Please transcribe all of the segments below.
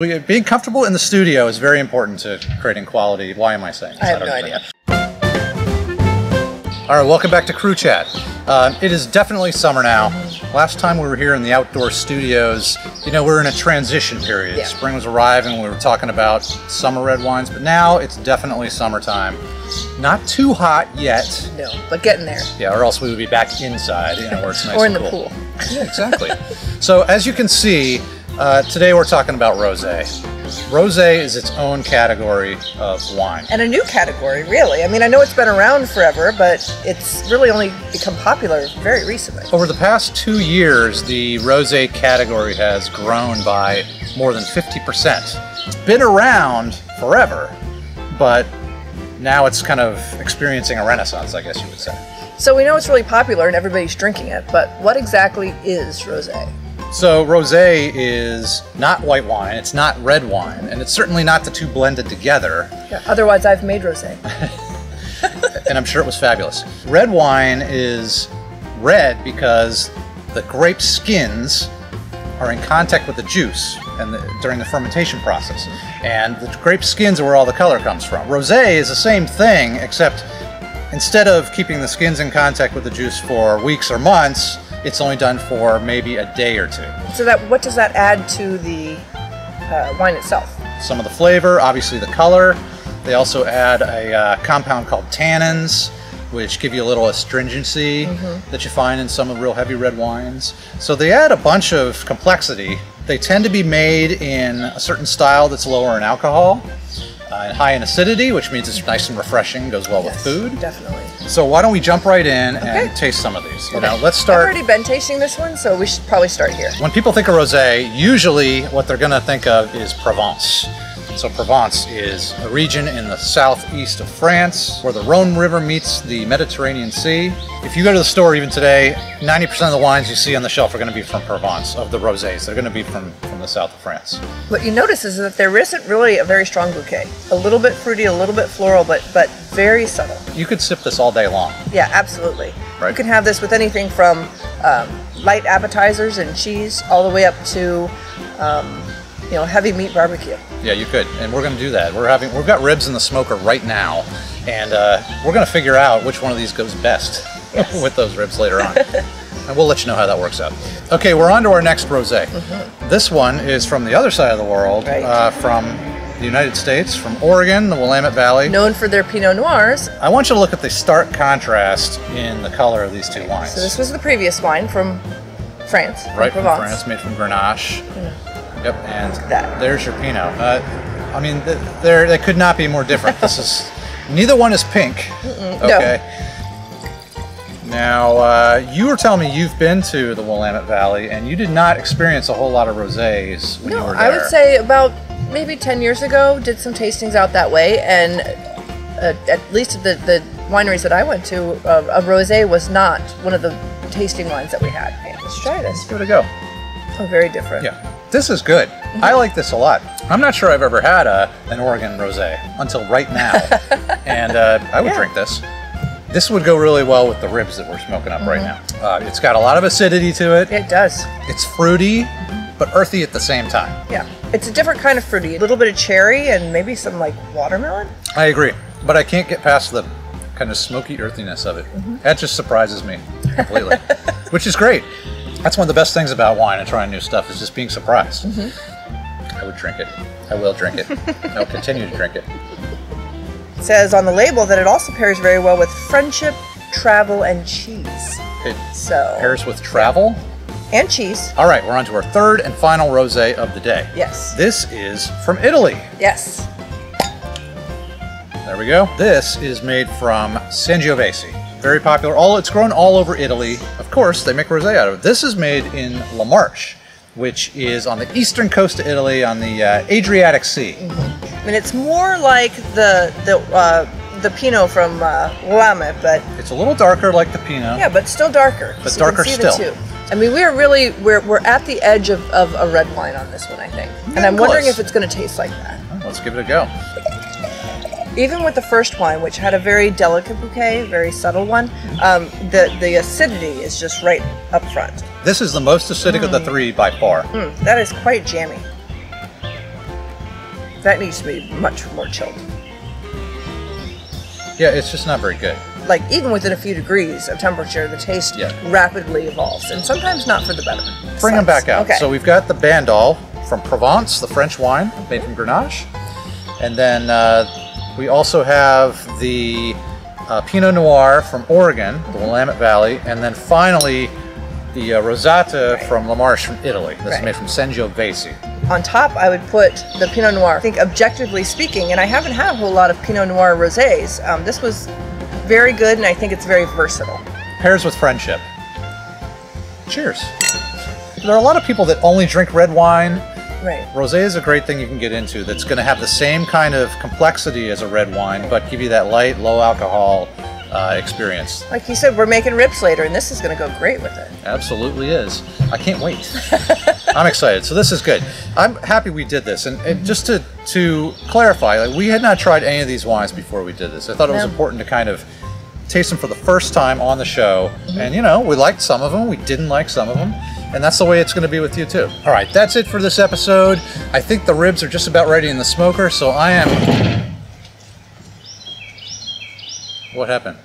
Being comfortable in the studio is very important to creating quality. Why am I saying this? I have no idea. All right, welcome back to Crew Chat. It is definitely summer now. Last time we were here in the outdoor studios, you know, we're in a transition period. Yeah. Spring was arriving, we were talking about summer red wines, but now it's definitely summertime. Not too hot yet. No, but getting there. Yeah, or else we would be back inside, you know, where it's nice or in and the cool. pool. Yeah, exactly. So as you can see, today we're talking about Rosé. Rosé is its own category of wine. And a new category, really. I mean, I know it's been around forever, but it's really only become popular very recently. Over the past 2 years, the Rosé category has grown by more than 50%. It's been around forever, but now it's kind of experiencing a renaissance, I guess you would say. So we know it's really popular and everybody's drinking it, but what exactly is Rosé? So Rosé is not white wine, it's not red wine, and it's certainly not the two blended together. Yeah, otherwise I've made Rosé. And I'm sure it was fabulous. Red wine is red because the grape skins are in contact with the juice and during the fermentation process. And the grape skins are where all the color comes from. Rosé is the same thing, except instead of keeping the skins in contact with the juice for weeks or months, it's only done for maybe a day or two. So what does that add to the wine itself? Some of the flavor, obviously the color. They also add a compound called tannins, which give you a little astringency that you find in some of real heavy red wines. So they add a bunch of complexity. They tend to be made in a certain style that's lower in alcohol, and high in acidity, which means it's nice and refreshing, goes well with food. Definitely. So why don't we jump right in and taste some of these? You know, let's start. I've already been tasting this one, so we should probably start here. When people think of rosé, usually what they're going to think of is Provence. So Provence is a region in the southeast of France where the Rhone River meets the Mediterranean Sea. If you go to the store even today, 90% of the wines you see on the shelf are going to be from Provence, of the rosés. They're going to be from the south of France. What you notice is that there isn't really a very strong bouquet. A little bit fruity, a little bit floral, but very subtle. You could sip this all day long. Yeah, absolutely. Right. You can have this with anything from light appetizers and cheese all the way up to you know, heavy meat barbecue. Yeah, you could, and we're going to do that. We've got ribs in the smoker right now, and we're going to figure out which one of these goes best with those ribs later on. And we'll let you know how that works out. Okay, we're on to our next rosé. This one is from the other side of the world, from the United States, from Oregon, the Willamette Valley. Known for their Pinot Noirs. I want you to look at the stark contrast in the color of these two wines. So this was the previous wine from France. Right, from from Provence. France, made from Granache. Yep, and that. There's your Pinot. I mean, they could not be more different. This is, neither one is pink. Okay. No. Now, you were telling me you've been to the Willamette Valley, and you did not experience a whole lot of rosés when you were there. I would say about maybe 10 years ago, did some tastings out that way, and at least at the wineries that I went to, a rosé was not one of the tasting wines that we had. Okay, let's try this. Give it a go. Oh, very different. Yeah. This is good. I like this a lot. I'm not sure I've ever had an Oregon rosé until right now, and I would drink this. This would go really well with the ribs that we're smoking up right now. It's got a lot of acidity to it. It does. It's fruity, but earthy at the same time. Yeah, it's a different kind of fruity. A little bit of cherry and maybe some like watermelon. I agree, but I can't get past the kind of smoky earthiness of it. That just surprises me completely, which is great. That's one of the best things about wine and trying new stuff is just being surprised. I would drink it. I will drink it. I will continue to drink it. It says on the label that it also pairs very well with friendship, travel, and cheese. It pairs with travel? And cheese. All right, we're on to our third and final rosé of the day. Yes. This is from Italy. Yes. There we go. This is made from Sangiovese. Very popular. It's grown all over Italy. Of course, they make rosé out of it. This is made in Marche, which is on the eastern coast of Italy on the Adriatic Sea. I mean, it's more like the Pinot from Willamette, but it's a little darker, like the Pinot. Yeah, but still darker. But so darker still. The two. I mean, we're at the edge of a red wine on this one, I think, and I'm wondering if it's going to taste like that. Well, let's give it a go. Even with the first wine, which had a very delicate bouquet, very subtle one, the acidity is just right up front. This is the most acidic of the three by far. That is quite jammy. That needs to be much more chilled. Yeah, it's just not very good. Like, even within a few degrees of temperature, the taste rapidly evolves, and sometimes not for the better. Bring them back out. Okay. So we've got the Bandol from Provence, the French wine made from Granache. And then we also have the Pinot Noir from Oregon, the Willamette Valley. And then finally, the Rosato from Marche from Italy. This is made from Sangiovese. On top, I would put the Pinot Noir. I think, objectively speaking, and I haven't had a whole lot of Pinot Noir rosés, this was very good, and I think it's very versatile. Pairs with friendship. Cheers. There are a lot of people that only drink red wine. Right. Rosé is a great thing you can get into that's going to have the same kind of complexity as a red wine, but give you that light, low alcohol experience. Like you said, we're making ribs later, and this is going to go great with it. Absolutely is. I can't wait. I'm excited. So this is good. I'm happy we did this. And just to clarify, like, we had not tried any of these wines before we did this. I thought it was important to kind of taste them for the first time on the show. And, you know, we liked some of them. We didn't like some of them. And that's the way it's going to be with you, too. All right, that's it for this episode. I think the ribs are just about ready in the smoker, so I am... What happened?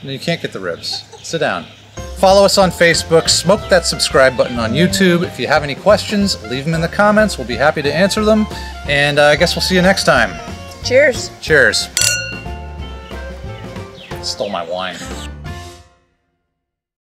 No, you can't get the ribs. Sit down. Follow us on Facebook. Smoke that subscribe button on YouTube. If you have any questions, leave them in the comments. We'll be happy to answer them. And I guess we'll see you next time. Cheers. Cheers. Stole my wine.